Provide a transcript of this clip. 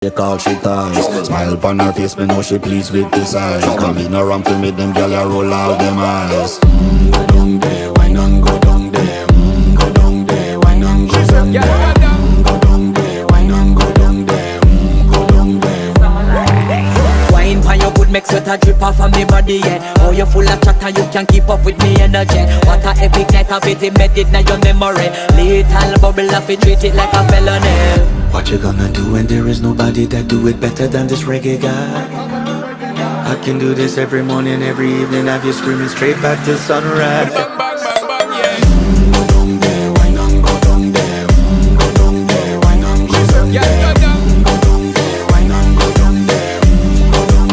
They call she ties. Smile upon her face, me know she pleased with this eyes. Come in around to meet them girl, you roll out them eyes. Go down there, why not go down there? Go down there, why not go down there? Go down there, why not go down there? Go down there. Wine pan your good, make sweat a drip off of me body, yeah. Oh, you full of chatter, you can keep up with me energy. What a epic night of it, embedded in your memory. Little bubble of it, treat it like a felony. What you gonna do when there is nobody that do it better than this reggae guy? I can do this every morning, every evening, have you screaming straight back to sunrise.